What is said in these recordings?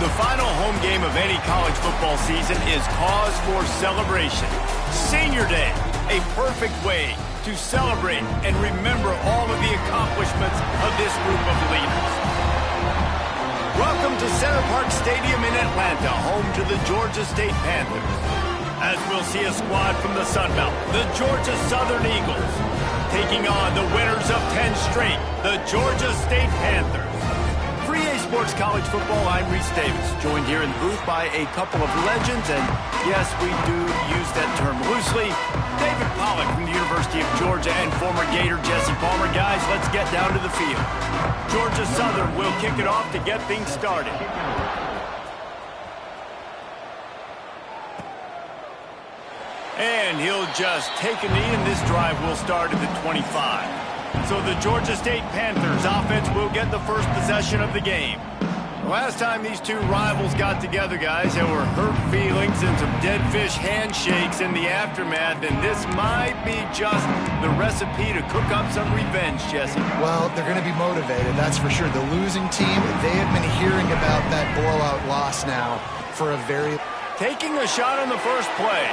The final home game of any college football season is cause for celebration. Senior Day, a perfect way to celebrate and remember all of the accomplishments of this group of leaders. Welcome to Center Parc Stadium in Atlanta, home to the Georgia State Panthers. As we'll see a squad from the Sun Belt, the Georgia Southern Eagles, taking on the winners of 10 straight, the Georgia State Panthers. For EA Sports College Football, I'm Reese Davis, joined here in the booth by a couple of legends, and yes, we do use that term loosely. David Pollack from the University of Georgia and former Gator Jesse Palmer. Guys, let's get down to the field. Georgia Southern will kick it off to get things started. And he'll just take a knee, and this drive will start at the 25. So the Georgia State Panthers offense will get the first possession of the game. Last time these two rivals got together, guys, there were hurt feelings and some dead fish handshakes in the aftermath, and this might be just the recipe to cook up some revenge, Jesse. Well, they're going to be motivated, that's for sure. The losing team, they have been hearing about that blowout loss now for a very... Taking a shot on the first play.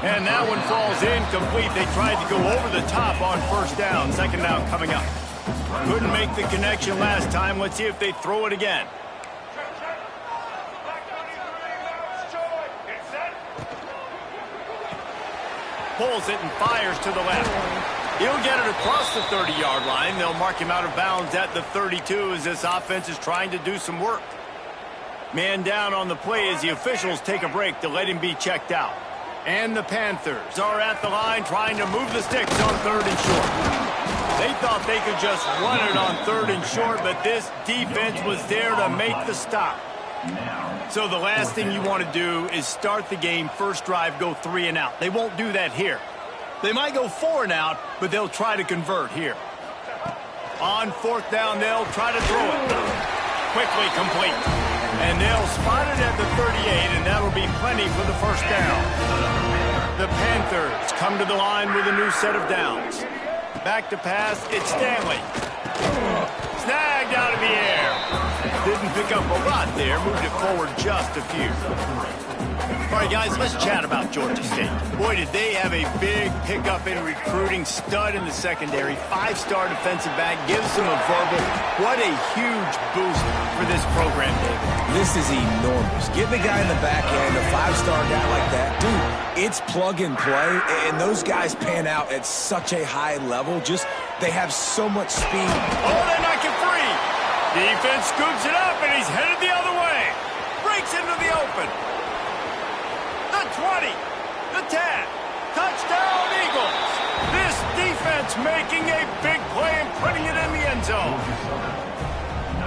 And that one falls incomplete. They tried to go over the top on first down. Second down coming up. Couldn't make the connection last time. Let's see if they throw it again. Pulls it and fires to the left. He'll get it across the 30-yard line. They'll mark him out of bounds at the 32 as this offense is trying to do some work. Man down on the play as the officials take a break to let him be checked out. And the Panthers are at the line trying to move the sticks on third and short. They thought they could just run it on third and short, but this defense was there to make the stop. So the last thing you want to do is start the game, first drive, go 3 and out. They won't do that here. They might go 4 and out, but they'll try to convert here. On fourth down, they'll try to throw it. Quickly complete. And they'll spot it at the 38, and that'll be plenty for the first down. The Panthers come to the line with a new set of downs. Back to pass, it's Stanley. Snagged out of the air. Didn't pick up a lot there, moved it forward just a few. All right, guys, let's chat about Georgia State. Boy, did they have a big pickup in recruiting. Stud in the secondary. 5-star defensive back. Gives them a verbal. What a huge boost for this program, David. This is enormous. Get the guy in the back end, a 5-star guy like that. Dude, it's plug and play, and those guys pan out at such a high level. Just, they have so much speed. Oh, they knock it free. Defense scoops it up, and he's headed the other way. Breaks into the open. The 20, the 10, touchdown Eagles. This defense making a big play and putting it in the end zone.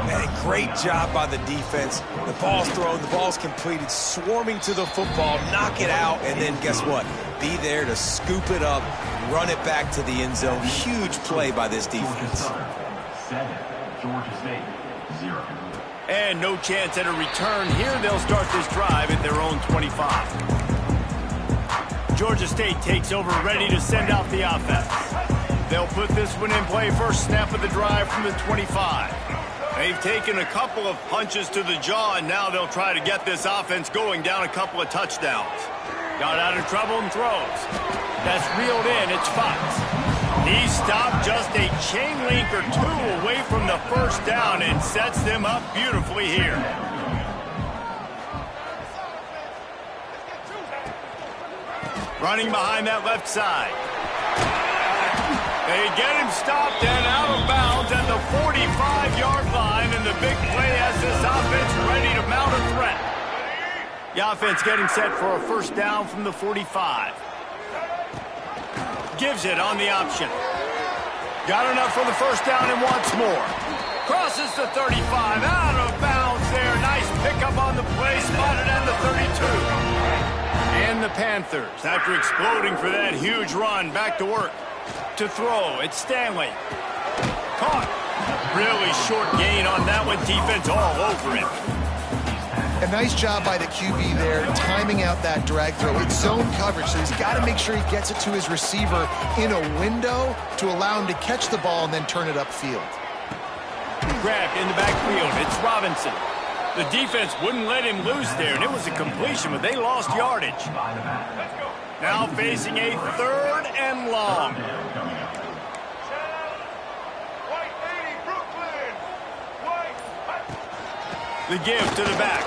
Man, great job by the defense. The ball's thrown, the ball's completed, swarming to the football, knock it out, and then guess what? Be there to scoop it up, run it back to the end zone. Huge play by this defense. Georgia State, 0. And no chance at a return here. They'll start this drive at their own 25. Georgia State takes over, ready to send out the offense. They'll put this one in play. First snap of the drive from the 25. They've taken a couple of punches to the jaw, and now they'll try to get this offense going down a couple of touchdowns. Got out of trouble and throws. That's reeled in. It's Fox. He stopped just a chain link or two away from the first down and sets them up beautifully here. Running behind that left side. They get him stopped and out of bounds at the 45-yard line, and the big play has this offense ready to mount a threat. The offense getting set for a first down from the 45. Gives it on the option. Got enough for the first down and wants more. Crosses the 35, out of bounds there. Nice pickup on the play, spotted at the 32. And the Panthers, after exploding for that huge run, back to work. To throw, it's Stanley. Caught. Really short gain on that one. Defense all over him. A nice job by the QB there, timing out that drag throw. It's zone coverage, so he's got to make sure he gets it to his receiver in a window to allow him to catch the ball and then turn it upfield. grabbed in the backfield. It's Robinson. The defense wouldn't let him loose there, and it was a completion, but they lost yardage. Now facing a 3rd and long. The give to the back.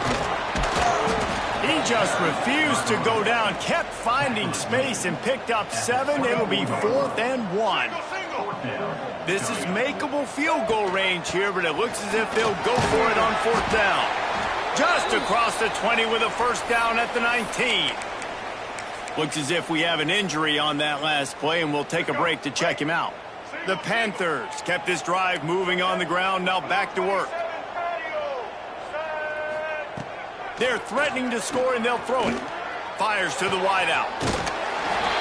He just refused to go down, kept finding space, and picked up 7. It'll be 4th and 1. This is makeable field goal range here, but it looks as if they'll go for it on 4th down. Just across the 20 with a first down at the 19. Looks as if we have an injury on that last play, and we'll take a break to check him out. The Panthers kept this drive moving on the ground, now back to work. They're threatening to score, and they'll throw it. Fires to the wideout.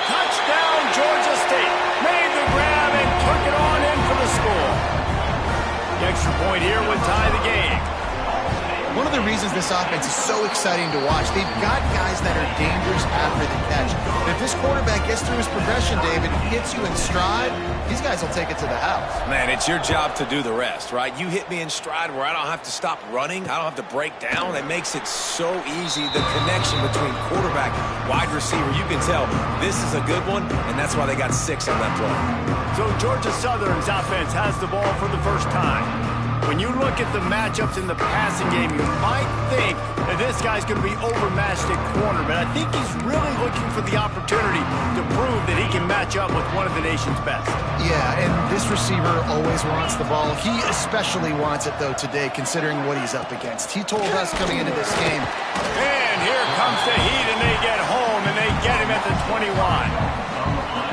Touchdown, Georgia State. Made the grab and took it on in for the score. The extra point here would tie the game. One of the reasons this offense is so exciting to watch, they've got guys that are dangerous after the catch. And if this quarterback gets through his progression, David, hits you in stride, these guys will take it to the house. Man, it's your job to do the rest, right? You hit me in stride where I don't have to stop running. I don't have to break down. It makes it so easy. The connection between quarterback, wide receiver, you can tell this is a good one, and that's why they got 6 on that play. So Georgia Southern's offense has the ball for the first time. When you look at the matchups in the passing game, you might think that this guy's going to be overmatched at corner, but I think he's really looking for the opportunity to prove that he can match up with one of the nation's best. Yeah, and this receiver always wants the ball. He especially wants it, though, today, considering what he's up against. He told us coming into this game. And here comes the heat, and they get home, and they get him at the 21.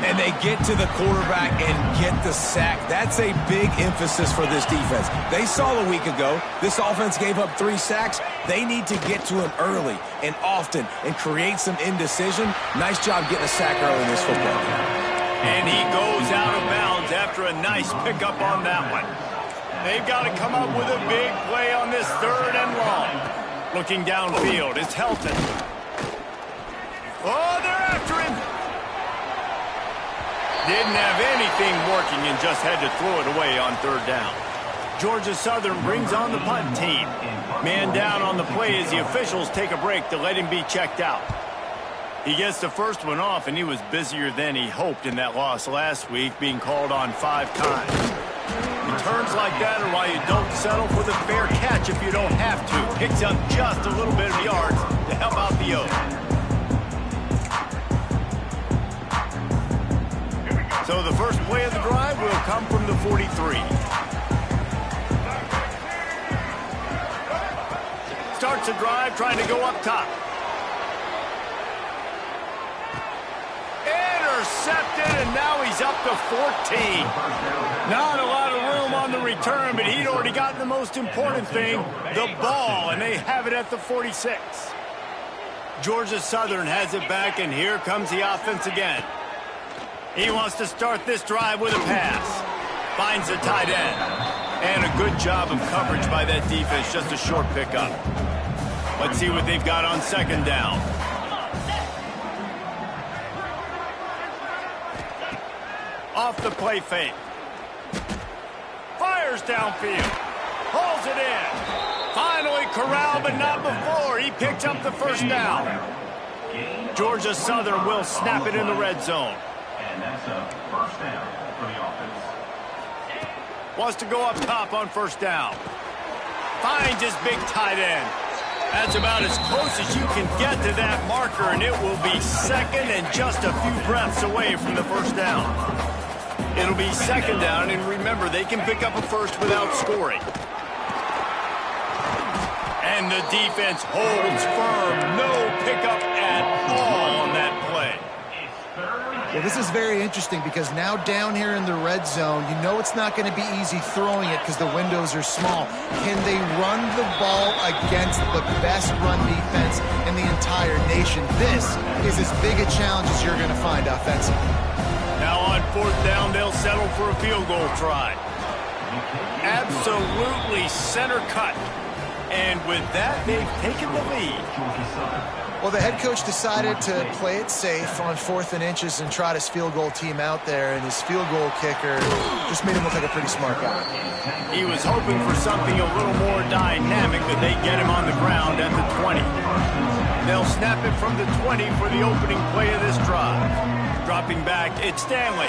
And they get to the quarterback and get the sack. That's a big emphasis for this defense. They saw a week ago, this offense gave up 3 sacks. They need to get to him early and often and create some indecision. Nice job getting a sack early in this football game. And he goes out of bounds after a nice pickup on that one. They've got to come up with a big play on this 3rd and long. Looking downfield, it's Helton. Oh, they're after him. Didn't have anything working and just had to throw it away on 3rd down. Georgia Southern brings on the punt team. Man down on the play as the officials take a break to let him be checked out. He gets the first one off, and he was busier than he hoped in that loss last week, being called on 5 times. Returns like that are why you don't settle for the fair catch if you don't have to. Picks up just a little bit of yards to help out the Oaks. So the first play of the drive will come from the 43. Starts the drive trying to go up top. Intercepted, and now he's up to 14. Not a lot of room on the return, but he'd already gotten the most important thing, the ball, and they have it at the 46. Georgia Southern has it back, and here comes the offense again. He wants to start this drive with a pass. Finds the tight end. And a good job of coverage by that defense, just a short pickup. Let's see what they've got on 2nd down. Off the play fake. Fires downfield. Pulls it in. Finally corralled, but not before. He picked up the first down. Georgia Southern will snap it in the red zone. And that's a first down for the offense. Wants to go up top on 1st down. Finds his big tight end. That's about as close as you can get to that marker, and it will be 2nd and just a few breaths away from the 1st down. It'll be 2nd down, and remember, they can pick up a first without scoring. And the defense holds firm. No pickup at all on that play. Yeah, this is very interesting because now down here in the red zone, you know it's not going to be easy throwing it because the windows are small. Can they run the ball against the best run defense in the entire nation? This is as big a challenge as you're going to find offensively. Now on 4th down, they'll settle for a field goal try. Absolutely center cut. And with that, they've taken the lead. Well, the head coach decided to play it safe on 4th and inches and trot his field goal team out there, and his field goal kicker just made him look like a pretty smart guy. He was hoping for something a little more dynamic, that they get him on the ground at the 20. They'll snap it from the 20 for the opening play of this drive. Dropping back, it's Stanley.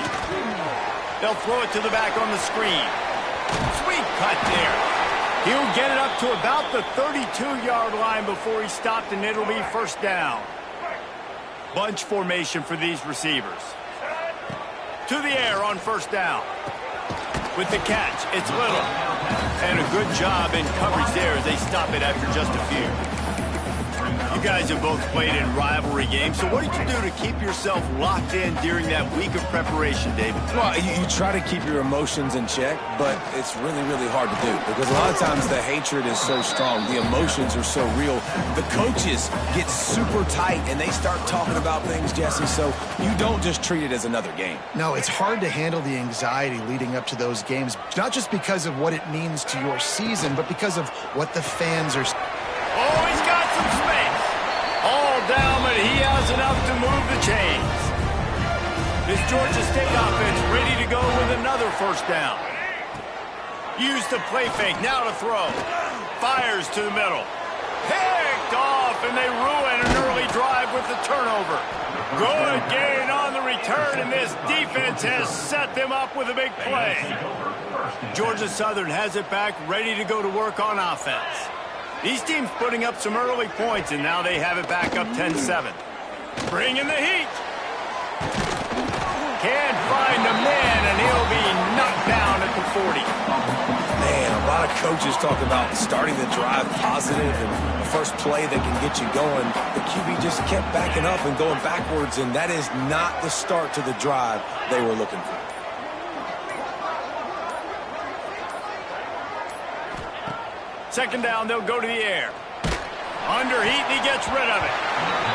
They'll throw it to the back on the screen. Sweet cut there. He'll get it up to about the 32-yard line before he stopped, and it'll be first down. Bunch formation for these receivers. To the air on first down. With the catch, it's Little. And a good job in coverage there as they stop it after just a few. You guys have both played in rivalry games, so what did you do to keep yourself locked in during that week of preparation, David? Well, you try to keep your emotions in check, but it's really, really hard to do because a lot of times the hatred is so strong. The emotions are so real. The coaches get super tight, and they start talking about things, Jesse, so you don't just treat it as another game. No, it's hard to handle the anxiety leading up to those games, not just because of what it means to your season, but because of what the fans are. Oh, he's got some space. All down, but he has enough to move the chains. This Georgia State offense ready to go with another first down. Use the play fake, now to throw. Fires to the middle. Picked off, and they ruin an early drive with the turnover. Good gain on the return, and this defense has set them up with a big play. Georgia Southern has it back, ready to go to work on offense. These teams putting up some early points, and now they have it back up 10-7. Bring in the heat. Can't find the man, and he'll be knocked down at the 40. Man, a lot of coaches talk about starting the drive positive and the first play that can get you going. The QB just kept backing up and going backwards, and that is not the start to the drive they were looking for. Second down, they'll go to the air. Under heat, and he gets rid of it.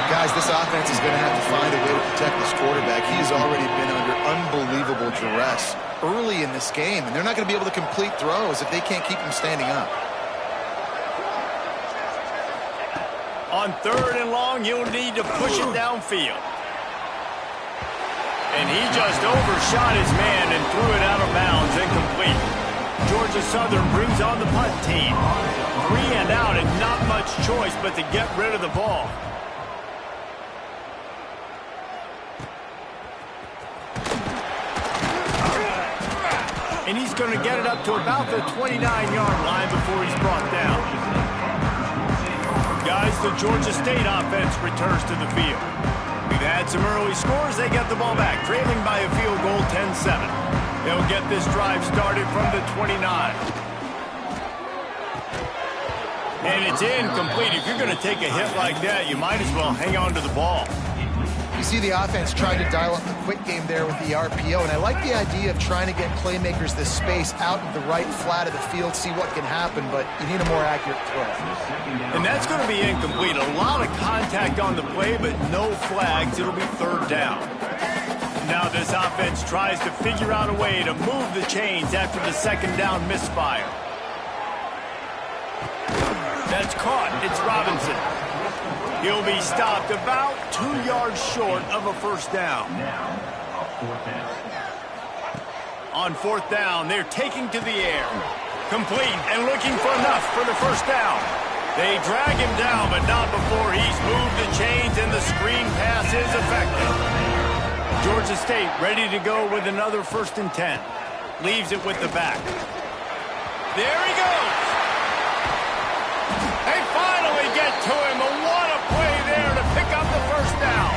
Guys, this offense is going to have to find a way to protect this quarterback. He's already been under unbelievable duress early in this game, and they're not going to be able to complete throws if they can't keep him standing up. On 3rd and long, you'll need to push it downfield. And he just overshot his man and threw it out of bounds, incomplete. Georgia Southern brings on the punt team. 3 and out, and not much choice but to get rid of the ball. And he's going to get it up to about the 29-yard line before he's brought down. Guys, the Georgia State offense returns to the field. We've had some early scores. They get the ball back, trailing by a field goal 10-7. They'll get this drive started from the 29. And it's incomplete. If you're going to take a hit like that, you might as well hang on to the ball. You see the offense trying to dial up the quick game there with the RPO, and I like the idea of trying to get playmakers this space out of the right flat of the field, see what can happen, but you need a more accurate throw. And that's going to be incomplete. A lot of contact on the play, but no flags. It'll be 3rd down. Now this offense tries to figure out a way to move the chains after the 2nd down misfire. That's caught. It's Robinson. He'll be stopped about 2 yards short of a first down. On 4th down, they're taking to the air. Complete and looking for enough for the first down. They drag him down, but not before he's moved the chains and the screen pass is effective. Georgia State ready to go with another 1st and 10. Leaves it with the back. There he goes. They finally get to him. And what a play there to pick up the first down.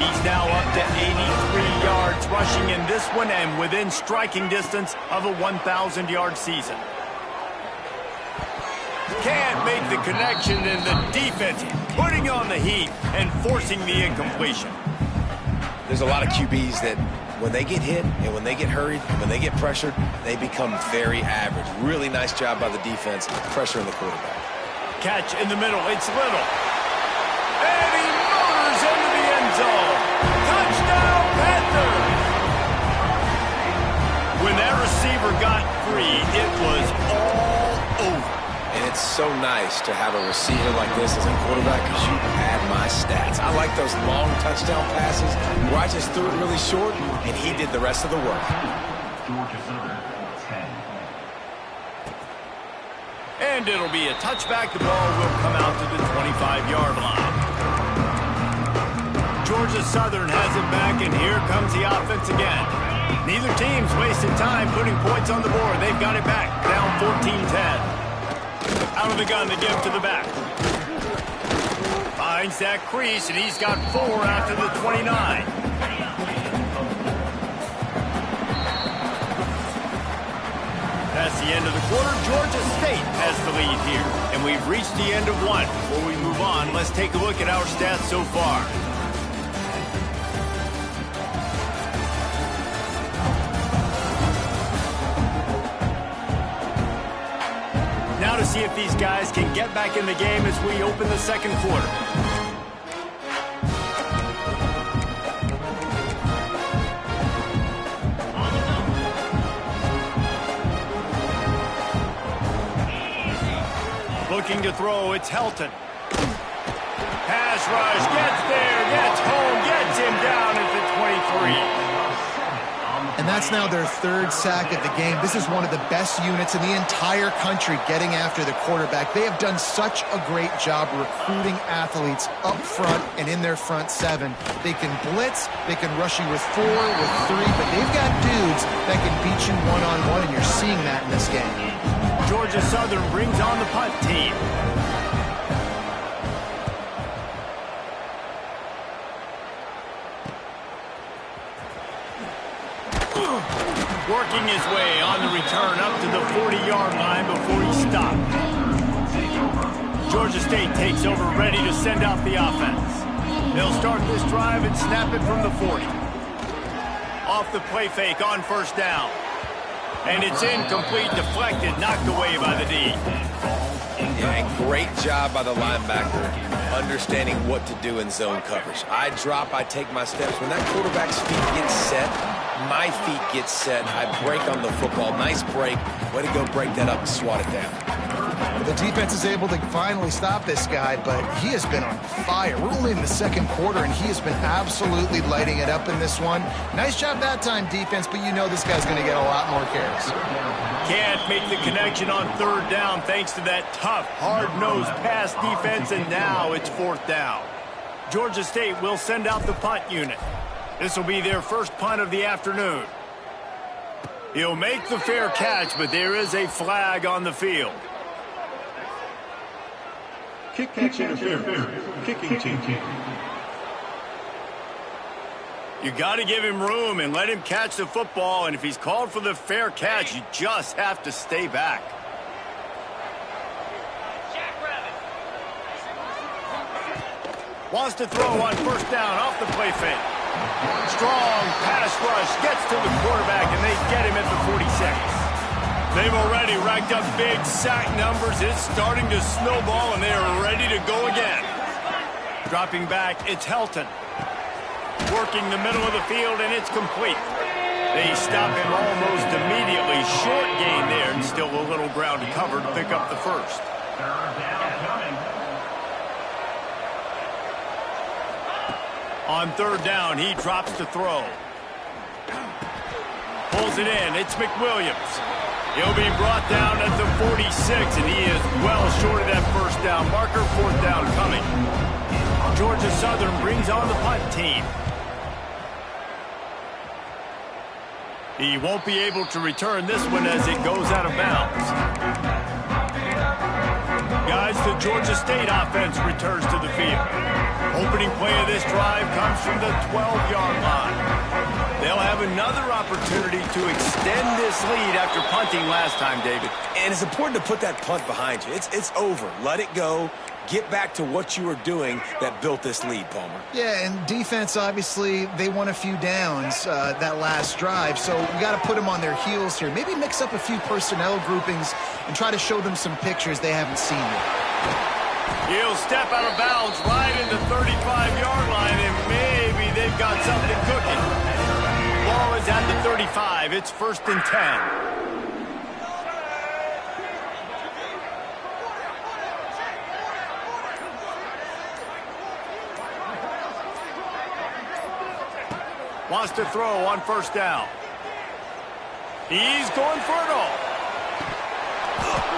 He's now up to 83 yards rushing in this one and within striking distance of a 1,000-yard season. Can't make the connection, and the defense putting on the heat and forcing the incompletion. There's a lot of QBs that when they get hit and when they get hurried and when they get pressured, they become very average. Really nice job by the defense pressuring the quarterback. Catch in the middle. It's Little. And he motors into the end zone. Touchdown, Panthers! When that receiver got free, it was all over. And it's so nice to have a receiver like this as a quarterback because you had my stats. I like those long touchdown passes where I just threw it really short and he did the rest of the work. Georgia Southern, 10. And it'll be a touchback. The ball will come out to the 25-yard line. Georgia Southern has it back, and here comes the offense again. Neither team's wasted time putting points on the board. They've got it back, down 14-10. Out of the gun to give to the back. Finds that crease, and he's got 4 after the 29. That's the end of the quarter. Georgia State has the lead here. And we've reached the end of one. Before we move on, let's take a look at our stats so far. Now to see if these guys can get back in the game as we open the second quarter. Looking to throw, it's Helton. Pass rush, gets there, gets home, gets him down at the 23. And that's now their 3rd sack of the game. This is one of the best units in the entire country getting after the quarterback. They have done such a great job recruiting athletes up front and in their front 7. They can blitz, they can rush you with 4, with 3, but they've got dudes that can beat you one-on-one, and you're seeing that in this game. Georgia Southern brings on the punt team. Working his way on the return up to the 40-yard line before he stopped. Georgia State takes over, ready to send out the offense. They'll start this drive and snap it from the 40. Off the play fake on first down. And it's incomplete, deflected, knocked away by the D. Yeah, and great job by the linebacker understanding what to do in zone coverage. I drop, I take my steps. When that quarterback's feet get set, my feet get set. I break on the football. Nice break. Way to go break that up and swat it down. The defense is able to finally stop this guy, but he has been on fire. We're only in the second quarter, and he has been absolutely lighting it up in this one. Nice job that time, defense, but you know this guy's going to get a lot more carries. Can't make the connection on 3rd down thanks to that tough, hard-nosed pass defense, and now it's 4th down. Georgia State will send out the punt unit. This will be their first punt of the afternoon. He'll make the fair catch, but there is a flag on the field. Kick catch interference. Kicking team. You got to give him room and let him catch the football, and if he's called for the fair catch, you just have to stay back. Wants to throw on first down off the play fake. Strong pass rush gets to the quarterback, and they get him at the 46. They've already racked up big sack numbers. It's starting to snowball, and they are ready to go again. Dropping back, it's Helton. Working the middle of the field, and it's complete. They stop him almost immediately. Short gain there, and still a little ground to cover to pick up the first. 3rd down coming. On 3rd down, he drops to throw. Pulls it in. It's McWilliams. He'll be brought down at the 46, and he is well short of that first down marker. 4th down coming. Georgia Southern brings on the punt team. He won't be able to return this one as it goes out of bounds. Guys, the Georgia State offense returns to the field. Opening play of this drive comes from the 12-yard line. They'll have another opportunity to extend this lead after punting last time, David. And it's important to put that punt behind you. It's over. Let it go. Get back to what you were doing that built this lead, Palmer. Yeah, and defense, obviously, they won a few downs that last drive, so we got to put them on their heels here. Maybe mix up a few personnel groupings and try to show them some pictures they haven't seen yet. He'll step out of bounds right in the 35-yard line, and maybe they've got something cooking. Ball is at the 35. It's 1st and 10. Wants to throw on first down. He's going for it all.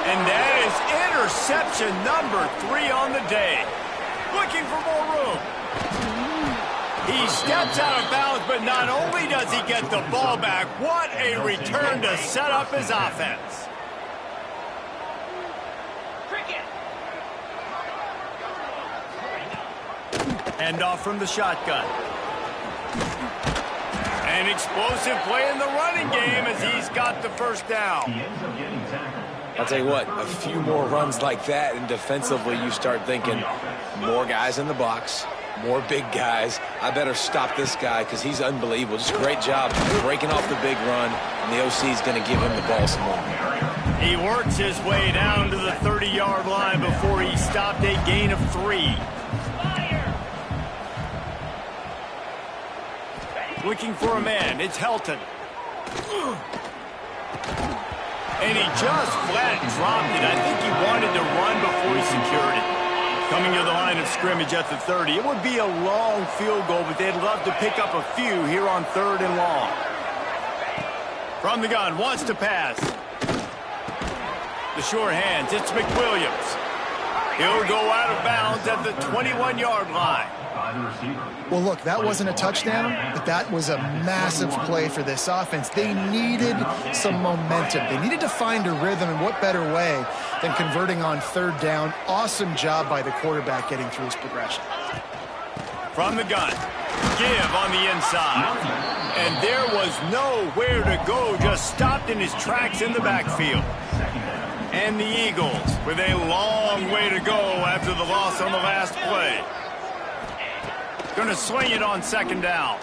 And that is interception number 3 on the day. Looking for more room. He steps out of bounds, but not only does he get the ball back, what a return to set up his offense. Hand off from the shotgun. An explosive play in the running game as he's got the first down. I'll tell you what, a few more runs like that, and defensively you start thinking more guys in the box, more big guys. I better stop this guy because he's unbelievable. Just a great job breaking off the big run, and the OC is going to give him the ball some more. He works his way down to the 30-yard line before he stopped a gain of 3. Looking for a man. It's Helton. And he just flat dropped it. I think he wanted to run before he secured it. Coming to the line of scrimmage at the 30. It would be a long field goal, but they'd love to pick up a few here on 3rd and long. From the gun, wants to pass. The short hands, it's McWilliams. He'll go out of bounds at the 21-yard line. Well, look, that wasn't a touchdown, but that was a massive play for this offense. They needed some momentum. They needed to find a rhythm, and what better way than converting on 3rd down. Awesome job by the quarterback getting through his progression. From the gun, give on the inside. And there was nowhere to go, just stopped in his tracks in the backfield. And the Eagles with a long way to go after the loss on the last play. Going to swing it on 2nd down.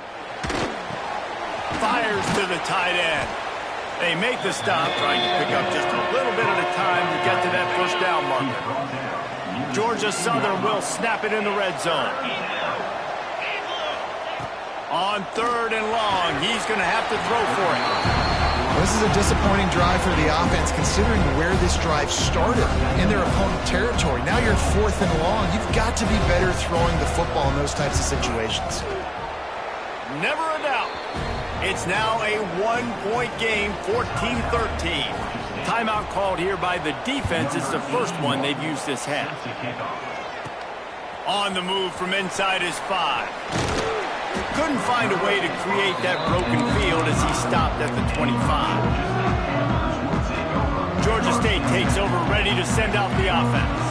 Fires to the tight end. They make the stop, trying to pick up just a little bit at a time to get to that 1st down marker. Georgia Southern will snap it in the red zone. On 3rd and long, he's going to have to throw for it. This is a disappointing drive for the offense, considering where this drive started, in their opponent territory. Now you're 4th and long. You've got to be better throwing the football in those types of situations. Never a doubt. It's now a 1-point game, 14-13. Timeout called here by the defense. It's the first one they've used this half. On the move from inside his 5. Couldn't find a way to create that broken field as he stopped at the 25. Georgia State takes over, ready to send out the offense.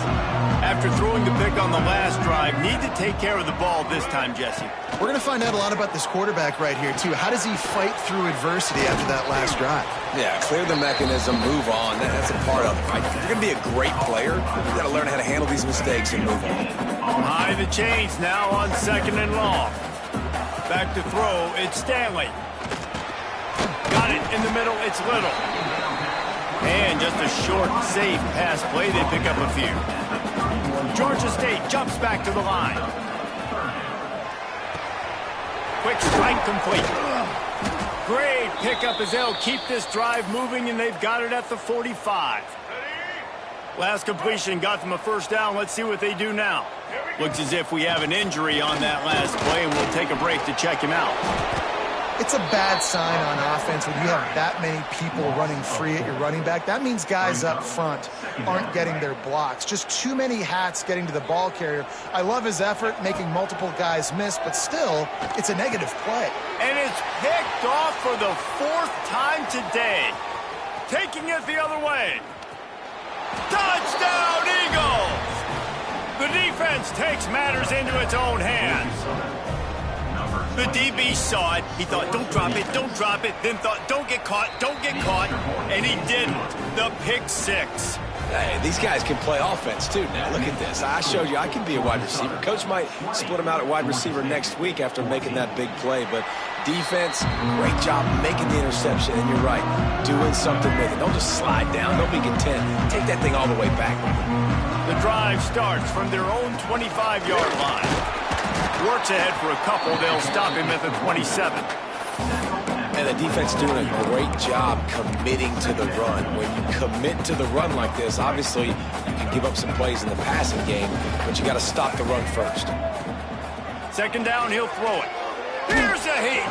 After throwing the pick on the last drive, need to take care of the ball this time, Jesse. We're going to find out a lot about this quarterback right here, too. How does he fight through adversity after that last drive? Yeah, clear the mechanism, move on. That's a part of it, right? If you're going to be a great player, you've got to learn how to handle these mistakes and move on. High the chains now on 2nd and long. Back to throw, it's Stanley. Got it in the middle, it's Little. And just a short, safe pass play, they pick up a few. Georgia State jumps back to the line. Quick strike complete. Great pickup as they'll keep this drive moving, and they've got it at the 45. Last completion got them a 1st down. Let's see what they do now. Looks as if we have an injury on that last play, and we'll take a break to check him out. It's a bad sign on offense when you have that many people running free at your running back. That means guys up front aren't getting their blocks. Just too many hats getting to the ball carrier. I love his effort, making multiple guys miss, but still, it's a negative play. And it's picked off for the 4th time today. Taking it the other way. Touchdown, Eagles! The defense takes matters into its own hands. The DB saw it. He thought, don't drop it, then thought, don't get caught, and he didn't. The pick 6. Hey, these guys can play offense, too. Now, look at this. I showed you I can be a wide receiver. Coach might split him out at wide receiver next week after making that big play, but defense, great job making the interception, and you're right, doing something with it. Don't just slide down. Don't be content. Take that thing all the way back. The drive starts from their own 25-yard line. Works ahead for a couple. They'll stop him at the 27. And the defense doing a great job committing to the run. When you commit to the run like this, obviously you can give up some plays in the passing game, but you got to stop the run first. 2nd down, he'll throw it. Here's a heat.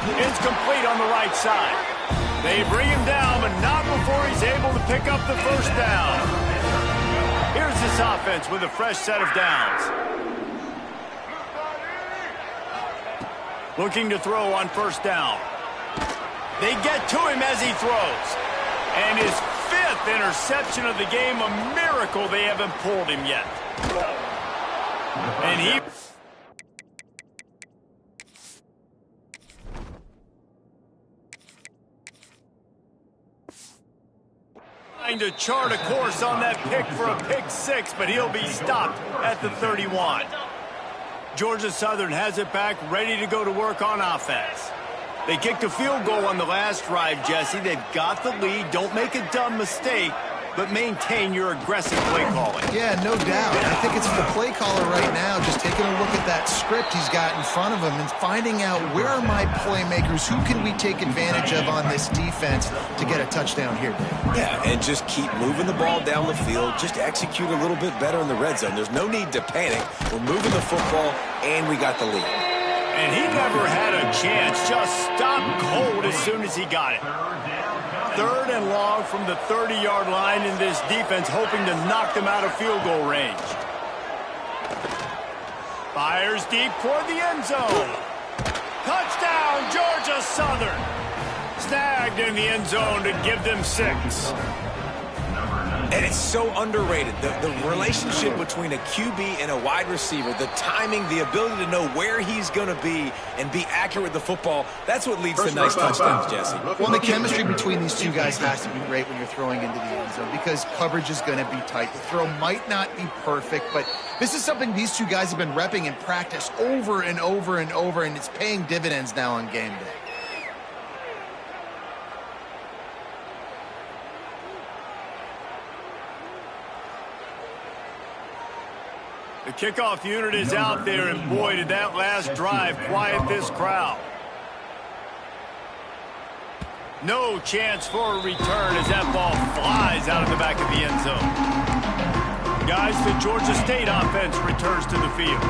Incomplete on the right side. They bring him down, but not before he's able to pick up the first down. Here's this offense with a fresh set of downs. Looking to throw on first down. They get to him as he throws. And his 5th interception of the game, a miracle they haven't pulled him yet. And he... trying to chart a course on that pick for a pick 6, but he'll be stopped at the 31. Georgia Southern has it back, ready to go to work on offense. They kicked a field goal on the last drive, Jesse. They've got the lead. Don't make a dumb mistake, but maintain your aggressive play calling. Yeah, no doubt. I think it's the play caller right now just taking a look at that script he's got in front of him and finding out where are my playmakers, who can we take advantage of on this defense to get a touchdown here, Dave. Yeah, and just keep moving the ball down the field. Just execute a little bit better in the red zone. There's no need to panic. We're moving the football, and we got the lead. And he never had a chance. Just stopped cold as soon as he got it. 3rd and long from the 30-yard line, in this defense hoping to knock them out of field goal range. Fires deep toward the end zone. Touchdown, Georgia Southern. Snagged in the end zone to give them 6. And it's so underrated. The relationship between a QB and a wide receiver, the timing, the ability to know where he's going to be and be accurate with the football, that's what leads to nice touchdowns, Jesse. Well, the chemistry between these two guys has to be great when you're throwing into the end zone because coverage is going to be tight. The throw might not be perfect, but this is something these two guys have been repping in practice over and over and over, and it's paying dividends now on game day. The kickoff unit is out there, and boy, did that last drive quiet this crowd. No chance for a return as that ball flies out of the back of the end zone. Guys, the Georgia State offense returns to the field.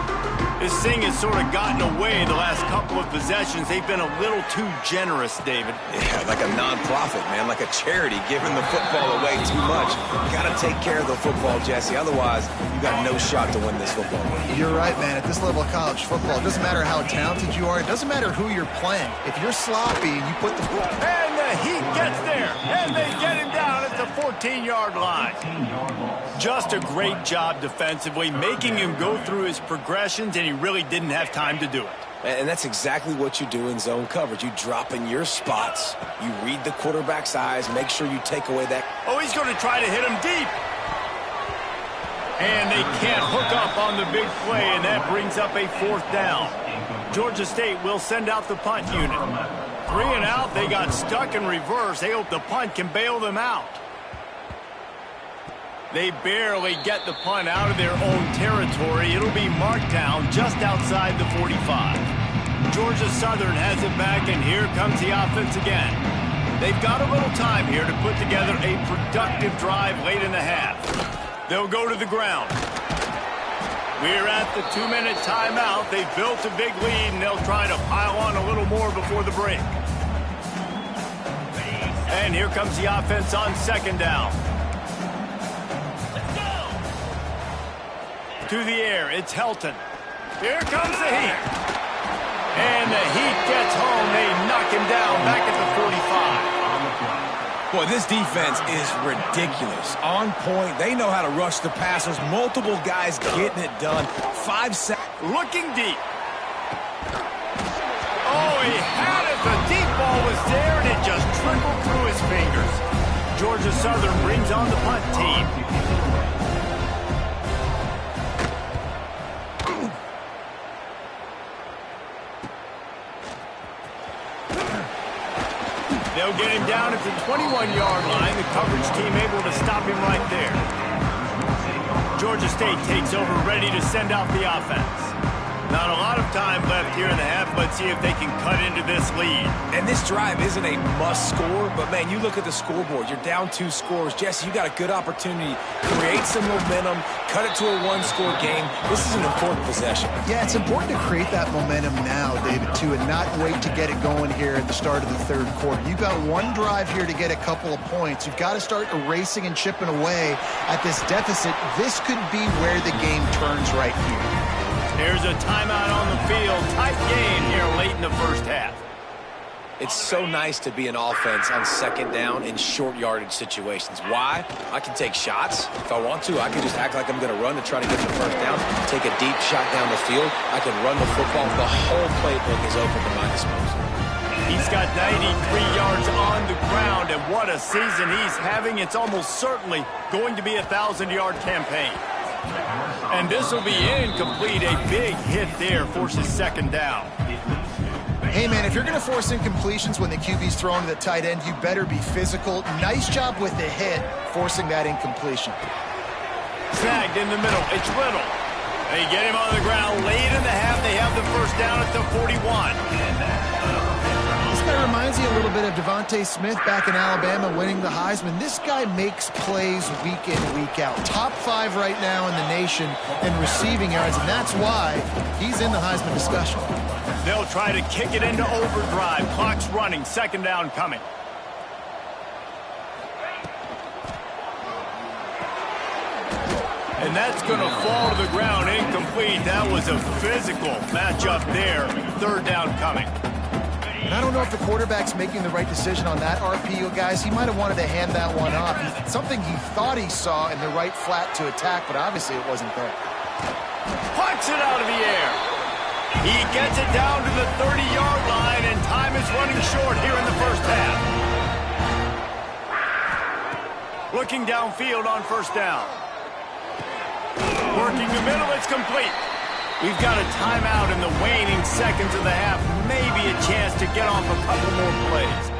This thing has sort of gotten away the last couple of possessions. They've been a little too generous, David. Yeah, like a non-profit, man, like a charity, giving the football away too much. You got to take care of the football, Jesse. Otherwise, you got no shot to win this football game. You're right, man. At this level of college football, it doesn't matter how talented you are. It doesn't matter who you're playing. If you're sloppy, you put the... And the Heat gets there, and they get him down at the 14-yard line. Just a great job defensively, making him go through his progressions, and he really didn't have time to do it. And that's exactly what you do in zone coverage. You drop in your spots. You read the quarterback's eyes. Make sure you take away that. Oh, he's going to try to hit him deep. And they can't hook up on the big play, and that brings up a 4th down. Georgia State will send out the punt unit. 3 and out, they got stuck in reverse. They hope the punt can bail them out. They barely get the punt out of their own territory. It'll be marked down just outside the 45. Georgia Southern has it back, and here comes the offense again. They've got a little time here to put together a productive drive late in the half. They'll go to the ground. We're at the 2-minute timeout. They've built a big lead, and they'll try to pile on a little more before the break. And here comes the offense on 2nd down. To the air, it's Helton. Here comes the Heat. And the Heat gets home. They knock him down back at the 45. Boy, this defense is ridiculous. On point. They know how to rush the passers. Multiple guys getting it done. 5 seconds. Looking deep. Oh, he had it. The deep ball was there, and it just trickled through his fingers. Georgia Southern brings on the punt team. They'll get him down at the 21-yard line. The coverage team able to stop him right there. Georgia State takes over, ready to send out the offense. Not a lot of time left here in the half. Let's see if they can cut into this lead. And this drive isn't a must score, but man, you look at the scoreboard. You're down 2 scores. Jesse, you got a good opportunity. Create some momentum. Cut it to a 1-score game. This is an important possession. Yeah, it's important to create that momentum now, David, too, and not wait to get it going here at the start of the third quarter. You've got one drive here to get a couple of points. You've got to start erasing and chipping away at this deficit. This could be where the game turns right here. Here's a timeout on the field. Tight game here late in the first half. It's so nice to be an offense on second down in short yardage situations. Why? I can take shots. If I want to, I can just act like I'm going to run to try to get the first down, take a deep shot down the field. I can run the football. The whole playbook is open to my disposal. He's got 93 yards on the ground, and what a season he's having. It's almost certainly going to be a 1,000-yard campaign. And this will be incomplete. A big hit there forces second down. Hey, man, if you're going to force incompletions when the QB's throwing to the tight end, you better be physical. Nice job with the hit, forcing that incompletion. Snagged in the middle. It's Riddle. They get him on the ground. Late in the half, they have the first down at the 41. This guy reminds you a little bit of Devontae Smith back in Alabama winning the Heisman. This guy makes plays week in, week out. Top 5 right now in the nation in receiving yards, and that's why he's in the Heisman discussion. They'll try to kick it into overdrive. Clock's running. Second down coming. And that's going to fall to the ground. Incomplete. That was a physical matchup there. Third down coming. And I don't know if the quarterback's making the right decision on that RPO, guys. He might have wanted to hand that one off. Something he thought he saw in the right flat to attack, but obviously it wasn't there. Pucks it out of the air. He gets it down to the 30-yard line, and time is running short here in the first half. Looking downfield on first down. Working the middle, it's complete. We've got a timeout in the waning seconds of the half. Maybe a chance to get off a couple more plays.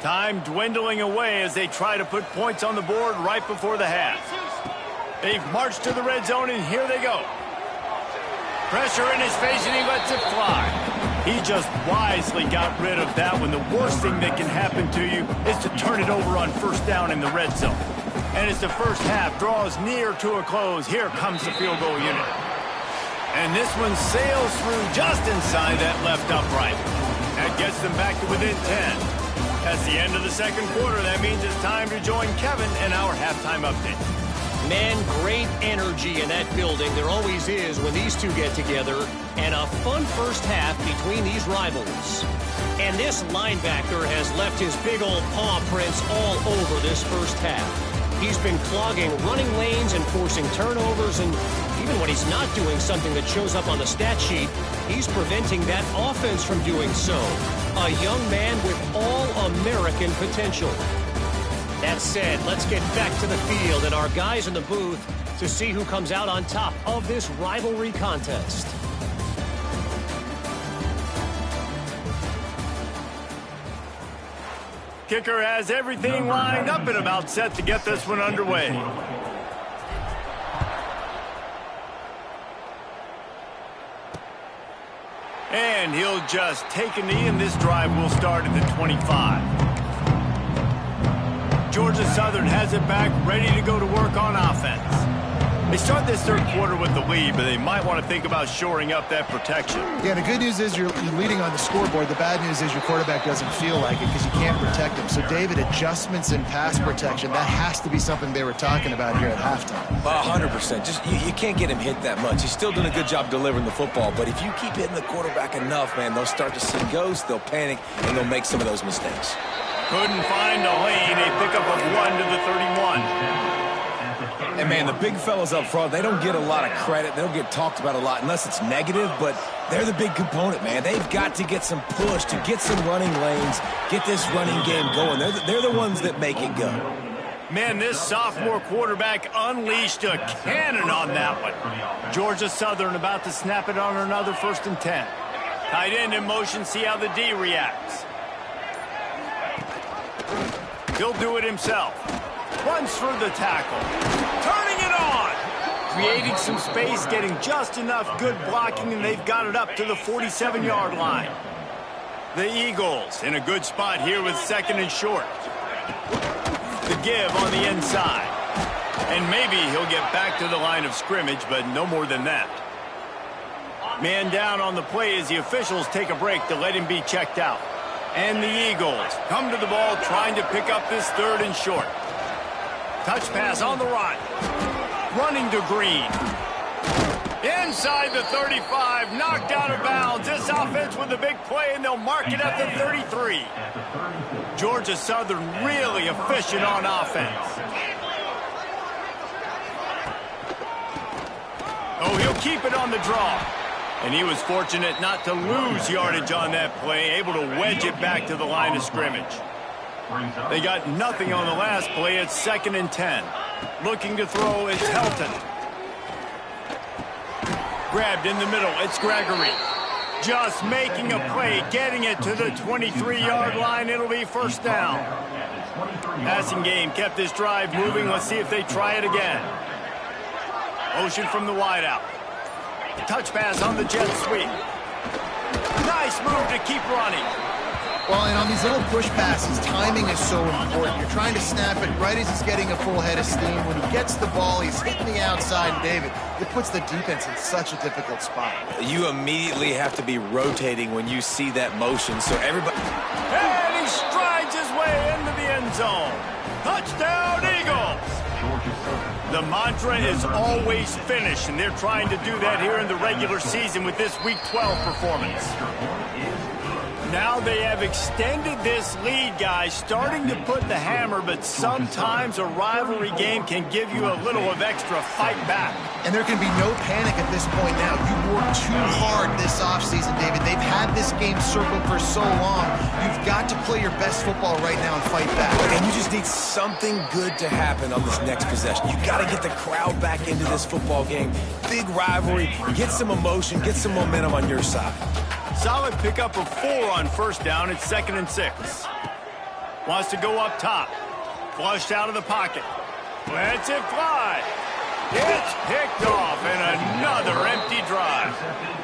Time dwindling away as they try to put points on the board right before the half. They've marched to the red zone, and here they go. Pressure in his face, and he lets it fly. He just wisely got rid of that one. The worst thing that can happen to you is to turn it over on first down in the red zone. And as the first half draws near to a close, here comes the field goal unit. And this one sails through just inside that left upright. That gets them back to within 10. That's the end of the second quarter. That means it's time to join Kevin in our halftime update. Man, great energy in that building. There always is when these two get together. And a fun first half between these rivals. And this linebacker has left his big old paw prints all over this first half. He's been clogging running lanes and forcing turnovers, and even when he's not doing something that shows up on the stat sheet, he's preventing that offense from doing so. A young man with all-American potential. That said, let's get back to the field and our guys in the booth to see who comes out on top of this rivalry contest. Kicker has everything lined up and about set to get this one underway. And he'll just take a knee, and this drive will start at the 25. Georgia Southern has it back, ready to go to work on offense. They start this third quarter with the lead, but they might want to think about shoring up that protection. Yeah, the good news is you're leading on the scoreboard. The bad news is your quarterback doesn't feel like it because you can't protect him. So, David, adjustments in pass protection, that has to be something they were talking about here at halftime. 100%. Just you can't get him hit that much. He's still doing a good job delivering the football, but if you keep hitting the quarterback enough, man, they'll start to see ghosts, they'll panic, and they'll make some of those mistakes. Couldn't find a lane. A pickup of 1 to the 31. And, man, the big fellas up front, they don't get a lot of credit. They don't get talked about a lot unless it's negative, but they're the big component, man. They've got to get some push, to get some running lanes, get this running game going. They're the ones that make it go. Man, this sophomore quarterback unleashed a cannon on that one. Georgia Southern about to snap it on another 1st and 10. Tight end in motion, see how the D reacts. He'll do it himself. Runs through the tackle. Turning it on. Creating some space, getting just enough good blocking, and they've got it up to the 47-yard line. The Eagles in a good spot here with 2nd and short. The give on the inside. And maybe he'll get back to the line of scrimmage, but no more than that. Man down on the play as the officials take a break to let him be checked out. And the Eagles come to the ball trying to pick up this 3rd and short. Touch pass on the run. Running to Green. Inside the 35, knocked out of bounds. This offense with a big play, and they'll mark it at the 33. Georgia Southern really efficient on offense. Oh, he'll keep it on the draw. And he was fortunate not to lose yardage on that play, able to wedge it back to the line of scrimmage. They got nothing on the last play. It's 2nd and 10. Looking to throw, it's Helton. Grabbed in the middle, it's Gregory. Just making a play, getting it to the 23-yard line. It'll be 1st down. Passing game kept this drive moving. Let's see if they try it again. Motion from the wideout. Touch pass on the jet sweep. Nice move to keep running. Well, and on these little push passes, timing is so important. You're trying to snap it right as he's getting a full head of steam. When he gets the ball, he's hitting the outside, and David, it puts the defense in such a difficult spot. You immediately have to be rotating when you see that motion, so everybody... And he strides his way into the end zone. Touchdown, Eagles! The mantra is always finish, and they're trying to do that here in the regular season with this Week 12 performance. Now they have extended this lead, guys, starting to put the hammer, but sometimes a rivalry game can give you a little of extra fight back. And there can be no panic at this point now. You worked too hard this offseason, David. They've had this game circled for so long. You've got to play your best football right now and fight back. And you just need something good to happen on this next possession. You got to get the crowd back into this football game. Big rivalry. Get some emotion. Get some momentum on your side. Solid pickup of 4 on 1st down. It's 2nd and 6. Wants to go up top. Flushed out of the pocket. Lets it fly. It's picked off, and another empty drive.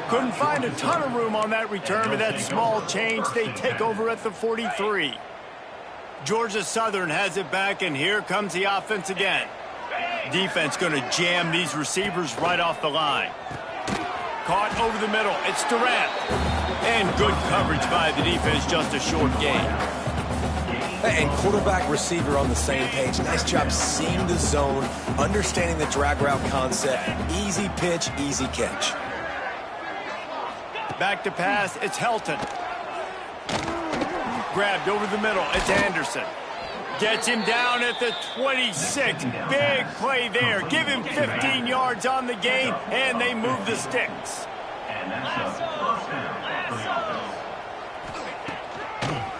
Couldn't find a ton of room on that return, but that small change, they take over at the 43. Georgia Southern has it back, and here comes the offense again. Defense going to jam these receivers right off the line. Caught over the middle. It's Durant. And good coverage by the defense, just a short gain. And quarterback receiver on the same page. Nice job seeing the zone, understanding the drag route concept. Easy pitch, easy catch. Back to pass, it's Helton. Grabbed over the middle, it's Anderson. Gets him down at the 26. Big play there. Give him 15 yards on the gain, and they move the sticks.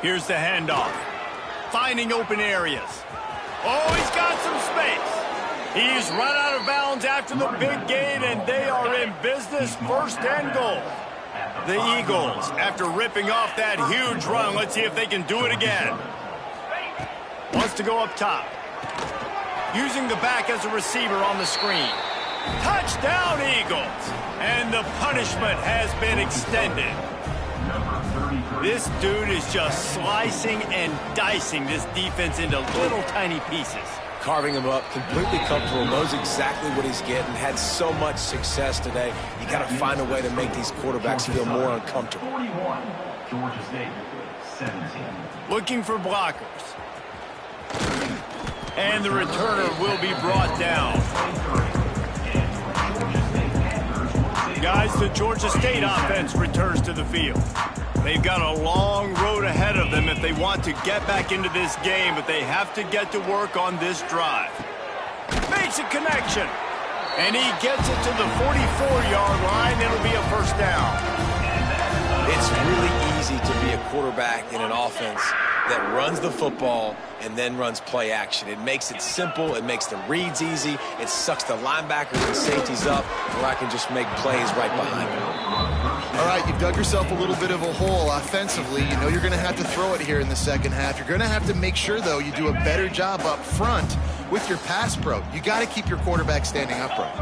Here's the handoff. Finding open areas. Oh, he's got some space. He's run out of bounds after the big gain, and they are in business. 1st and goal. The Eagles, after ripping off that huge run, let's see if they can do it again. Wants to go up top. Using the back as a receiver on the screen. Touchdown, Eagles! And the punishment has been extended. This dude is just slicing and dicing this defense into little tiny pieces. Carving him up, completely comfortable, knows exactly what he's getting, had so much success today. You got to find a way to make these quarterbacks feel more uncomfortable. 41, Georgia State, 17. Looking for blockers. And the returner will be brought down. Guys, the Georgia State offense returns to the field. They've got a long road ahead of them if they want to get back into this game, but they have to get to work on this drive. Makes a connection. And he gets it to the 44-yard line. It'll be a 1st down. It's really easy to be a quarterback in an offense that runs the football and then runs play action. It makes it simple. It makes the reads easy. It sucks the linebackers and safeties up where I can just make plays right behind them. All right, you've dug yourself a little bit of a hole offensively. You know you're going to have to throw it here in the 2nd half. You're going to have to make sure, though, you do a better job up front with your pass pro, you got to keep your quarterback standing upright.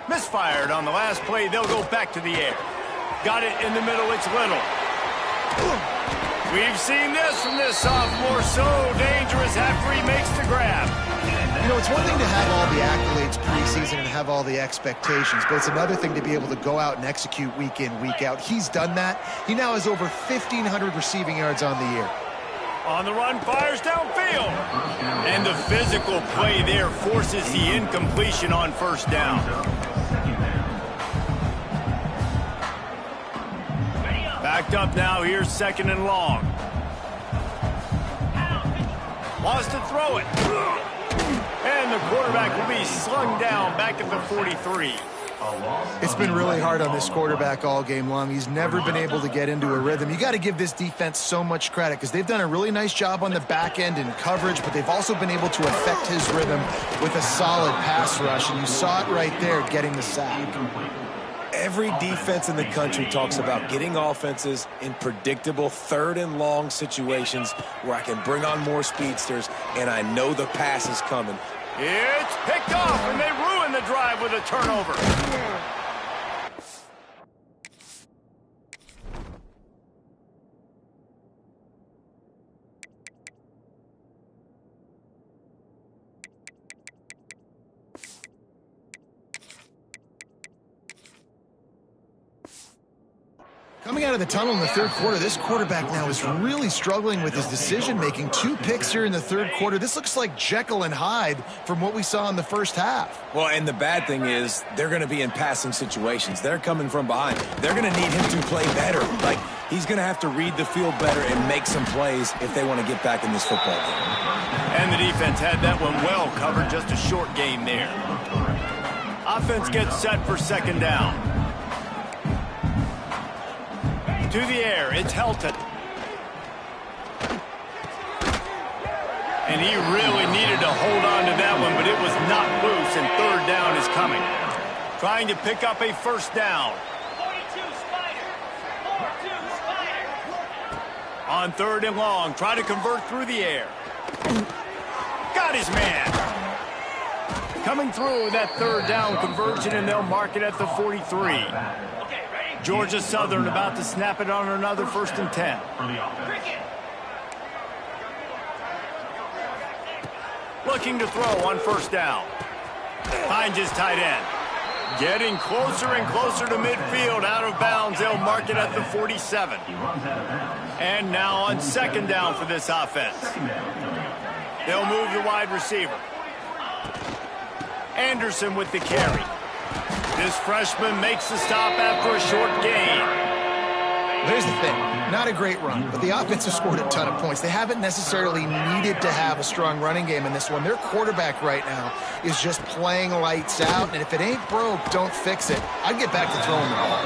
Misfired on the last play. They'll go back to the air. Got it in the middle. It's Little. We've seen this from this sophomore. So dangerous after he makes the grab. You know, it's one thing to have all the accolades preseason and have all the expectations, but it's another thing to be able to go out and execute week in, week out. He's done that. He now has over 1,500 receiving yards on the year. On the run, fires downfield. And the physical play there forces the incompletion on first down. Backed up now, here's 2nd and long. Wants to throw it. And the quarterback will be slung down back at the 43. It's been really hard on this quarterback all game long. He's never been able to get into a rhythm. You got to give this defense so much credit because they've done a really nice job on the back end in coverage, but they've also been able to affect his rhythm with a solid pass rush, and you saw it right there getting the sack. Every defense in the country talks about getting offenses in predictable 3rd and long situations where I can bring on more speedsters and I know the pass is coming. It's picked off, and they ruin the drive with a turnover. Coming out of the tunnel in the 3rd quarter, this quarterback now is really struggling with his decision-making. 2 picks here in the 3rd quarter. This looks like Jekyll and Hyde from what we saw in the first half. Well, and the bad thing is they're going to be in passing situations. They're coming from behind. They're going to need him to play better. Like, he's going to have to read the field better and make some plays if they want to get back in this football game. And the defense had that one well covered. Just a short game there. Offense gets set for 2nd down. To the air, it's Helton. And he really needed to hold on to that one, but it was not loose, and 3rd down is coming. Trying to pick up a 1st down. 42 Spider. 42 Spider. On 3rd and long, try to convert through the air. Got his man. Coming through that 3rd down conversion, and they'll mark it at the 43. Georgia Southern about to snap it on another 1st and 10. Looking to throw on 1st down. Finds his tight end. Getting closer and closer to midfield, out of bounds. They'll mark it at the 47. And now on 2nd down for this offense. They'll move the wide receiver. Anderson with the carry. This freshman makes the stop after a short gain. Here's the thing. Not a great run, but the offense has scored a ton of points. They haven't necessarily needed to have a strong running game in this one. Their quarterback right now is just playing lights out, and if it ain't broke, don't fix it. I'd get back to throwing the ball.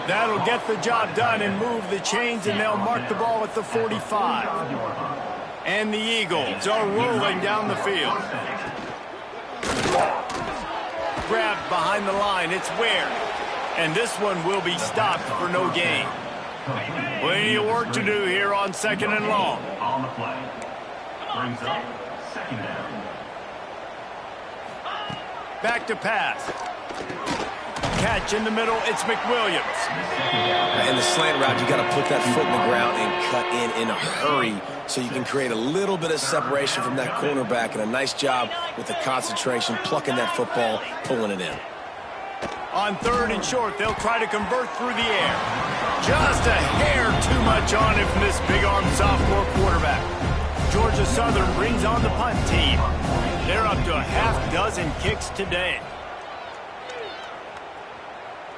That'll get the job done and move the chains, and they'll mark the ball at the 45. And the Eagles are rolling down the field. Grabbed behind the line, it's Ware. And this one will be stopped for no gain. Plenty of work to do here on 2nd and long. On the play. Brings up 2nd down. Back to pass. Catch in the middle, it's McWilliams. In the slant route, you got to put that foot in the ground and cut in a hurry so you can create a little bit of separation from that cornerback, and a nice job with the concentration, plucking that football, pulling it in. On 3rd and short, they'll try to convert through the air. Just a hair too much on it from this big-arm sophomore quarterback. Georgia Southern brings on the punt team. They're up to a half-dozen kicks today.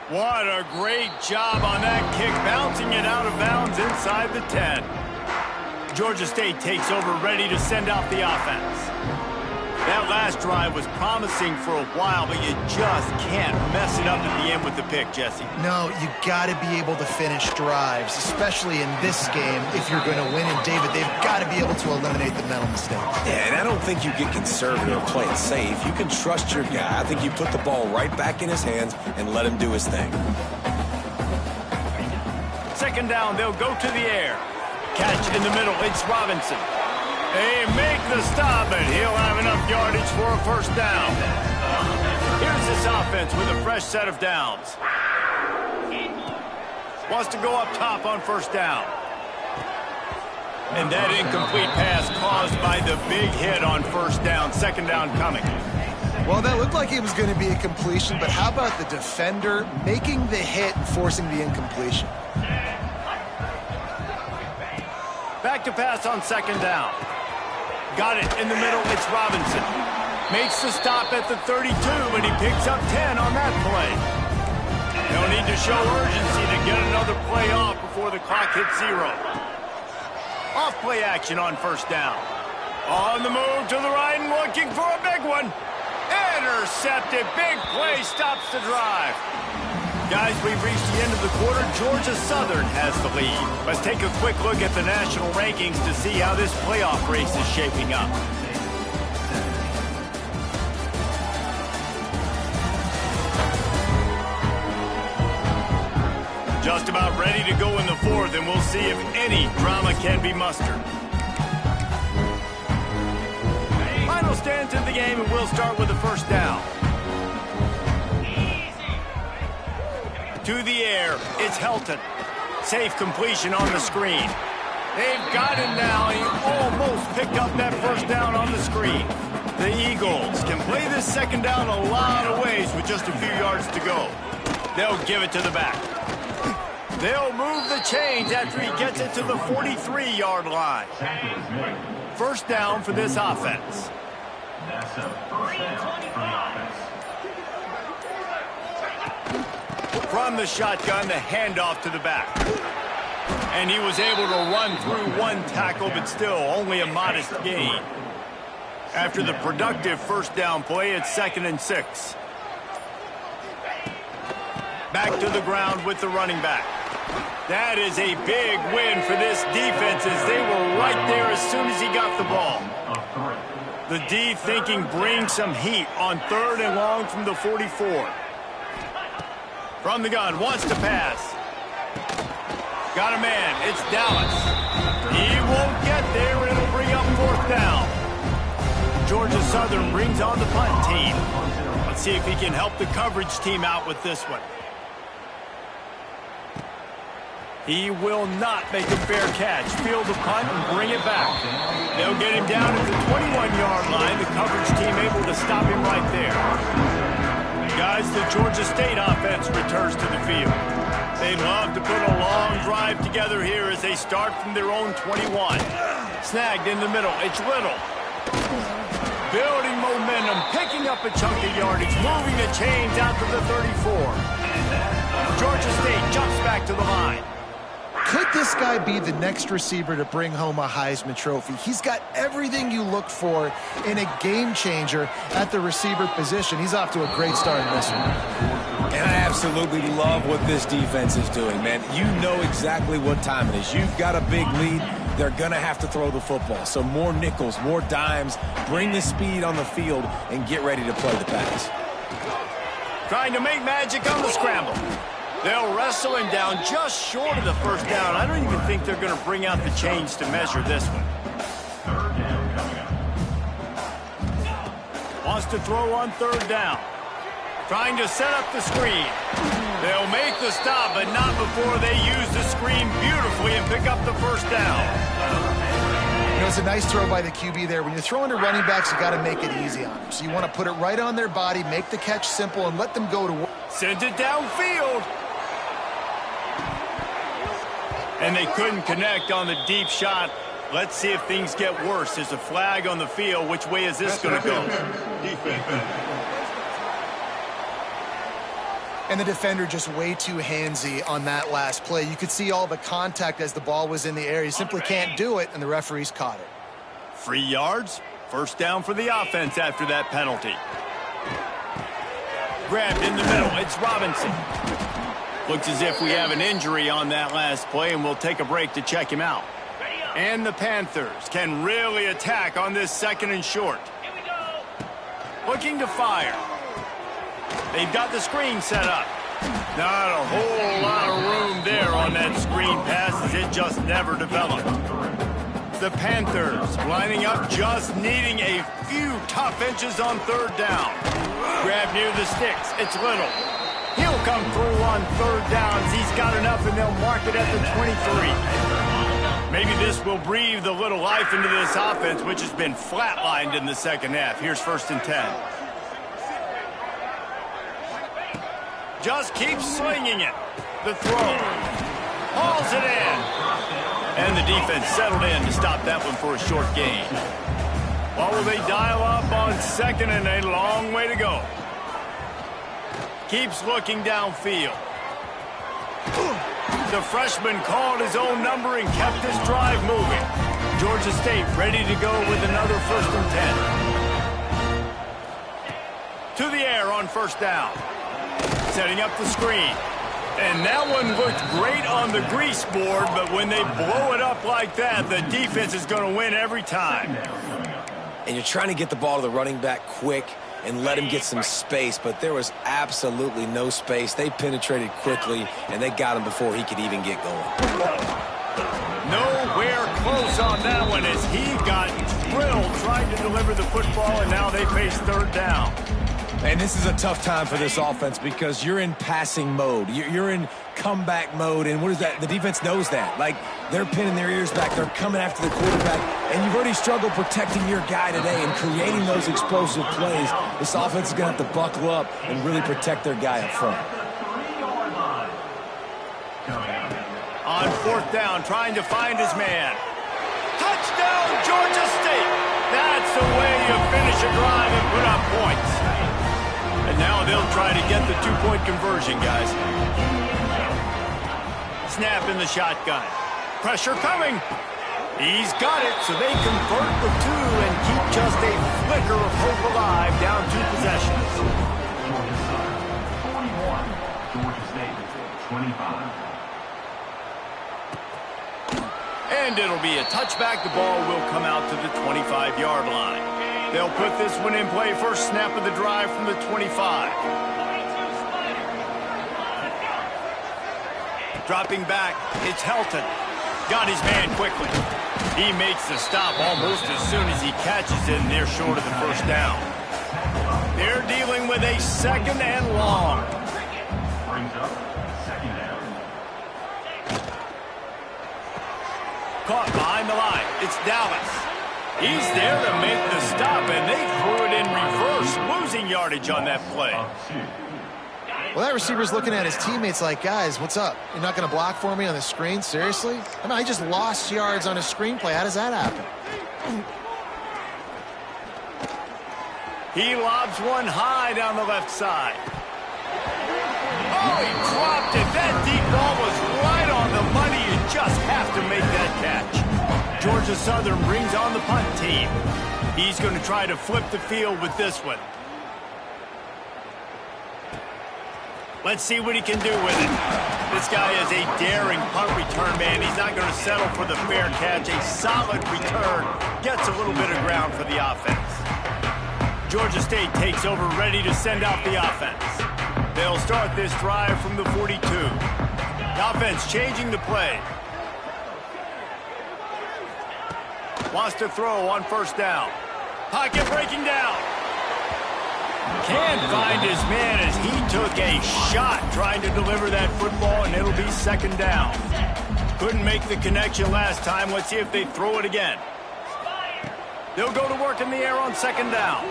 What a great job on that kick, bouncing it out of bounds inside the 10. Georgia State takes over, ready to send out the offense. That last drive was promising for a while, but you just can't mess it up at the end with the pick, Jesse. No, you got to be able to finish drives, especially in this game if you're going to win. And, David, they've got to be able to eliminate the mental mistakes. Yeah, and I don't think you get conservative or play it safe. You can trust your guy. I think you put the ball right back in his hands and let him do his thing. 2nd down, they'll go to the air. Catch in the middle. It's Robinson. They make the stop, and he'll have enough yardage for a first down. Here's this offense with a fresh set of downs. Wants to go up top on first down. And that incomplete pass caused by the big hit on first down. Second down coming. Well, that looked like it was going to be a completion, but how about the defender making the hit and forcing the incompletion? Back to pass on second down. Got it in the middle. It's Robinson. Makes the stop at the 32, and he picks up 10 on that play. They'll need to show urgency to get another play off before the clock hits 0. Off play action on first down. On the move to the right and looking for a big one. Intercepted. Big play stops the drive. Guys, we've reached the end of the quarter. Georgia Southern has the lead. Let's take a quick look at the national rankings to see how this playoff race is shaping up. Just about ready to go in the fourth, and we'll see if any drama can be mustered. Final stands in the game, and we'll start with the first down. To the air, it's Helton. Safe completion on the screen. They've got him now. He almost picked up that first down on the screen. The Eagles can play this second down a lot of ways with just a few yards to go. They'll give it to the back. They'll move the chains after he gets it to the 43-yard line. First down for this offense. That's a first down for the offense. From the shotgun, the handoff to the back. And he was able to run through one tackle, but still only a modest gain. After the productive first down play, it's 2nd and 6. Back to the ground with the running back. That is a big win for this defense as they were right there as soon as he got the ball. The D thinking bring some heat on 3rd and long from the 44. From the gun, wants to pass. Got a man, it's Dallas. He won't get there, it'll bring up 4th down. Georgia Southern brings on the punt team. Let's see if he can help the coverage team out with this one. He will not make a fair catch. Field the punt and bring it back. They'll get him down at the 21-yard line. The coverage team able to stop him right there. Guys, the Georgia State offense returns to the field. They'd love to put a long drive together here as they start from their own 21. Snagged in the middle. It's Little. Building momentum, picking up a chunk of yardage, moving the chains out to the 34. Georgia State jumps back to the line. Could this guy be the next receiver to bring home a Heisman Trophy? He's got everything you look for in a game changer at the receiver position. He's off to a great start in this one. And I absolutely love what this defense is doing, man. You know exactly what time it is. You've got a big lead. They're going to have to throw the football. So more nickels, more dimes, bring the speed on the field, and get ready to play the pass. Trying to make magic on the scramble. They'll wrestle him down just short of the first down. I don't even think they're going to bring out the chains to measure this one. 3rd down coming up. Wants to throw on 3rd down. Trying to set up the screen. They'll make the stop, but not before they use the screen beautifully and pick up the first down. You know, it's a nice throw by the QB there. When you're throwing to running backs, you got to make it easy on them. So you want to put it right on their body, make the catch simple, and let them go to work. Sends it downfield. And they couldn't connect on the deep shot. Let's see if things get worse. There's a flag on the field. Which way is this going to go? And the defender just way too handsy on that last play. You could see all the contact as the ball was in the air. He simply can't do it, and the referees caught it. 3 yards. First down for the offense after that penalty. Grabbed in the middle. It's Robinson. Looks as if we have an injury on that last play, and we'll take a break to check him out. And the Panthers can really attack on this 2nd and short. Looking to fire. They've got the screen set up. Not a whole lot of room there on that screen pass as it just never developed. The Panthers lining up, just needing a few tough inches on third down. Grab near the sticks. It's Little. He'll come through on third downs. He's got enough, and they'll mark it at the 23. Maybe this will breathe a little life into this offense, which has been flatlined in the second half. Here's 1st and 10. Just keeps slinging it. The throw. Hauls it in. And the defense settled in to stop that one for a short gain. Or will they dial up on 2nd and a long way to go? Keeps looking downfield. The freshman called his own number and kept this drive moving. Georgia State ready to go with another 1st and 10. To the air on 1st down. Setting up the screen. And that one looked great on the grease board, but when they blow it up like that, the defense is going to win every time. And you're trying to get the ball to the running back quick and let him get some space, but there was absolutely no space. They penetrated quickly, and they got him before he could even get going. Nowhere close on that one as he got drilled trying to deliver the football, and now they face 3rd down. And this is a tough time for this offense because you're in passing mode. You're in comeback mode, and what is that? The defense knows that. Like, they're pinning their ears back. They're coming after the quarterback, and you've already struggled protecting your guy today and creating those explosive plays. This offense is going to have to buckle up and really protect their guy up front. On 4th down, trying to find his man. Touchdown, Georgia State! That's the way you finish a drive and put up points. And now they'll try to get the 2-point conversion, guys. Snap in the shotgun. Pressure coming. He's got it, so they convert the 2 and keep just a flicker of hope alive, down 2 possessions. Georgia State, 25. And it'll be a touchback. The ball will come out to the 25-yard line. They'll put this one in play. First snap of the drive from the 25. Dropping back, it's Helton. Got his man quickly. He makes the stop almost as soon as he catches it, and they're short of the 1st down. They're dealing with a 2nd and long. Brings up 2nd down. Caught behind the line. It's Dallas. He's there to make the stop, and they threw it in reverse, losing yardage on that play. Well, that receiver's looking at his teammates like, guys, what's up? You're not going to block for me on the screen? Seriously? I mean, I just lost yards on a screenplay. How does that happen? He lobs one high down the left side. Oh, he dropped it. That deep ball was right on the money. You just have to make that catch. Georgia Southern brings on the punt team. He's going to try to flip the field with this one. Let's see what he can do with it. This guy is a daring punt return man. He's not going to settle for the fair catch. A solid return gets a little bit of ground for the offense. Georgia State takes over, ready to send out the offense. They'll start this drive from the 42. The offense changing the play. Wants to throw on 1st down. Pocket breaking down. Can't find his man as he took a shot trying to deliver that football, and it'll be 2nd down. Couldn't make the connection last time. Let's see if they throw it again. They'll go to work in the air on 2nd down.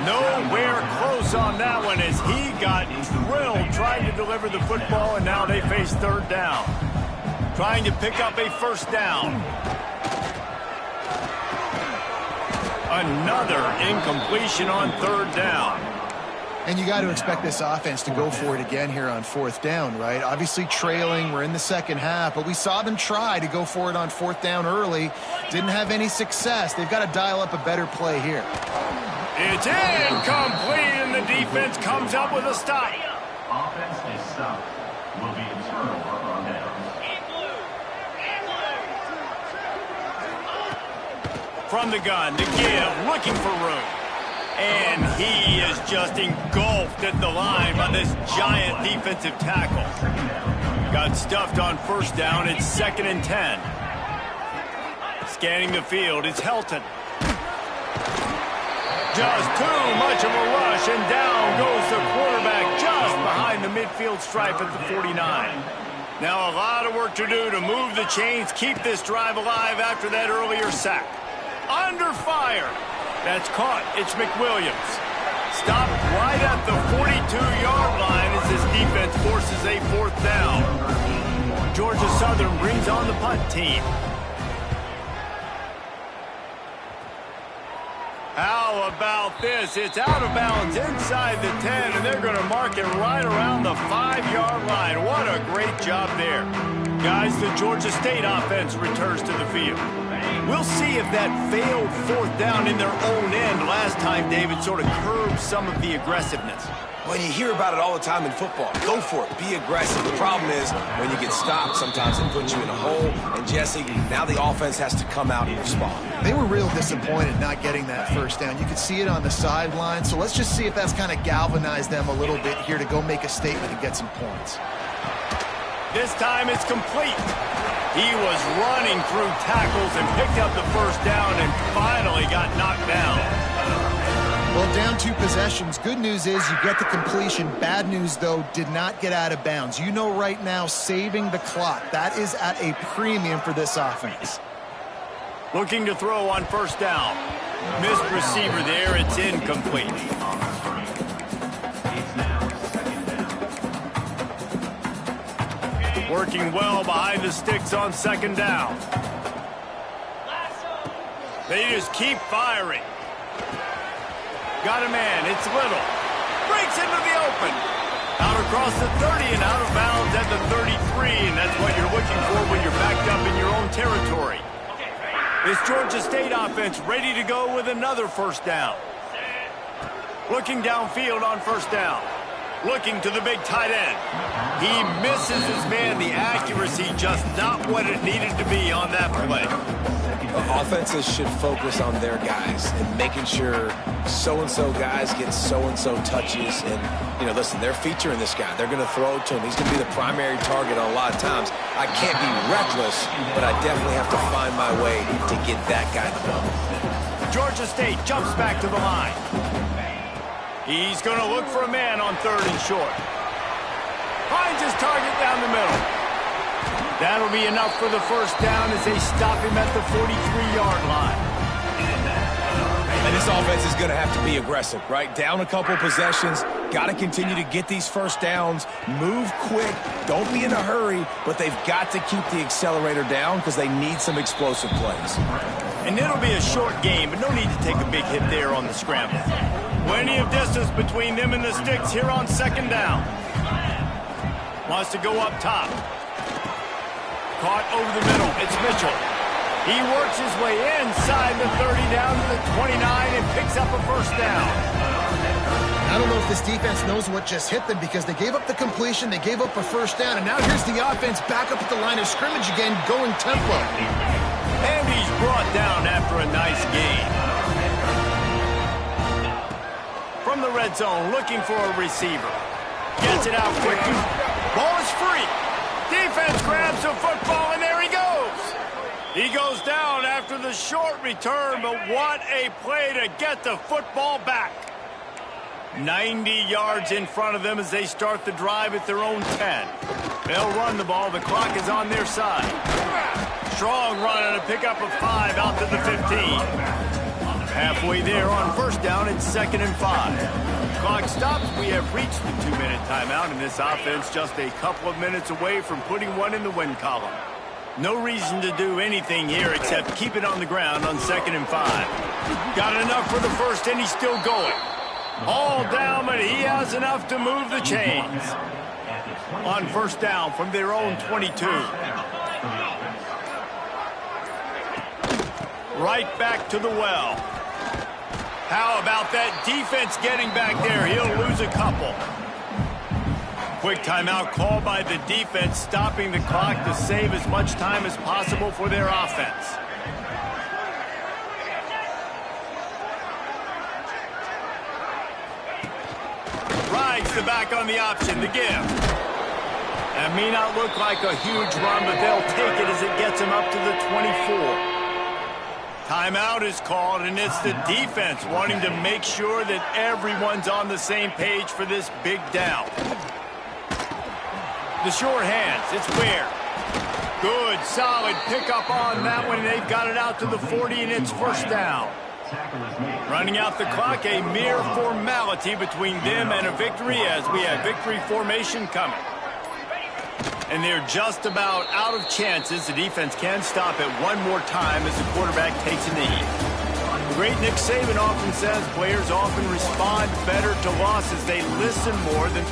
Nowhere close on that one as he got drilled trying to deliver the football, and now they face 3rd down. Trying to pick up a 1st down. Another incompletion on 3rd down. And you got to expect this offense to go for it again here on 4th down, right? Obviously trailing, we're in the second half, but we saw them try to go for it on 4th down early. Didn't have any success. They've got to dial up a better play here. It's incomplete, and the defense comes up with a stop. Offense is stopped. Will be a turnover on downs. From the gun to give, looking for room. And he is just engulfed at the line by this giant defensive tackle. Got stuffed on 1st down. It's 2nd and 10. Scanning the field, it's Helton. Just too much of a rush, and down goes the quarterback just behind the midfield stripe at the 49. Now a lot of work to do to move the chains, keep this drive alive after that earlier sack. Under fire. That's caught. It's McWilliams. Stopped right at the 42-yard line as this defense forces a 4th down. Georgia Southern brings on the punt team. How about this? It's out of bounds inside the 10, and they're going to mark it right around the 5-yard line. What a great job there. Guys, the Georgia State offense returns to the field. We'll see if that failed 4th down in their own end last time, David, sort of curbed some of the aggressiveness. Well, you hear about it all the time in football. Go for it. Be aggressive. The problem is when you get stopped, sometimes it puts you in a hole. And, Jesse, now the offense has to come out and respond. They were real disappointed not getting that 1st down. You could see it on the sideline. So let's just see if that's kind of galvanized them a little bit here to go make a statement and get some points. This time it's complete. He was running through tackles and picked up the 1st down and finally got knocked down. Well, down 2 possessions. Good news is you get the completion. Bad news, though, did not get out of bounds. You know right now, saving the clock. That is at a premium for this offense. Looking to throw on 1st down. Missed receiver there. It's incomplete. Working well behind the sticks on 2nd down. They just keep firing. Got a man. It's Little. Breaks into the open. Out across the 30 and out of bounds at the 33. And that's what you're looking for when you're backed up in your own territory. This Georgia State offense ready to go with another 1st down. Looking downfield on 1st down. Looking to the big tight end. He misses his man. The accuracy just not what it needed to be on that play. Offenses should focus on their guys and making sure so-and-so guys get so-and-so touches. And, you know, listen, they're featuring this guy. They're going to throw it to him. He's going to be the primary target on a lot of times. I can't be reckless, but I definitely have to find my way to get that guy the ball. Georgia State jumps back to the line. He's going to look for a man on 3rd and short. Finds his target down the middle. That'll be enough for the 1st down as they stop him at the 43-yard line. And this offense is going to have to be aggressive, right? Down a couple possessions. Got to continue to get these 1st downs. Move quick. Don't be in a hurry. But they've got to keep the accelerator down because they need some explosive plays. And it'll be a short game, but no need to take a big hit there on the scramble. Plenty of distance between them and the sticks here on 2nd down. Wants to go up top. Caught over the middle. It's Mitchell. He works his way inside the 30 down to the 29 and picks up a 1st down. I don't know if this defense knows what just hit them because they gave up the completion, they gave up a 1st down, and now here's the offense back up at the line of scrimmage again, going tempo. And he's brought down after a nice gain. From the red zone, looking for a receiver. Gets it out quickly. Ball is free. Defense grabs the football, and there he goes. He goes down after the short return, but what a play to get the football back. 90 yards in front of them as they start the drive at their own 10. They'll run the ball. The clock is on their side. Strong run and a pickup of 5 out to the 15. Halfway there on 1st down, it's 2nd and 5. Clock stops. We have reached the 2-minute timeout, and this offense just a couple of minutes away from putting one in the win column. No reason to do anything here except keep it on the ground on 2nd and 5. Got enough for the 1st, and he's still going. All down, but he has enough to move the chains. On 1st down from their own 22. Right back to the well. How about that defense getting back there? He'll lose a couple. Quick timeout called by the defense, stopping the clock to save as much time as possible for their offense. Rides the back on the option, the give. That may not look like a huge run, but they'll take it as it gets him up to the 24. Timeout is called, and it's the defense wanting to make sure that everyone's on the same page for this big down. The short hands, it's Ware. Good, solid pickup on that one, and they've got it out to the 40, and it's first down. Running out the clock, a mere formality between them and a victory as we have victory formation coming. And they're just about out of chances. The defense can stop it one more time as the quarterback takes a knee. The great Nick Saban often says players often respond better to losses. They listen more than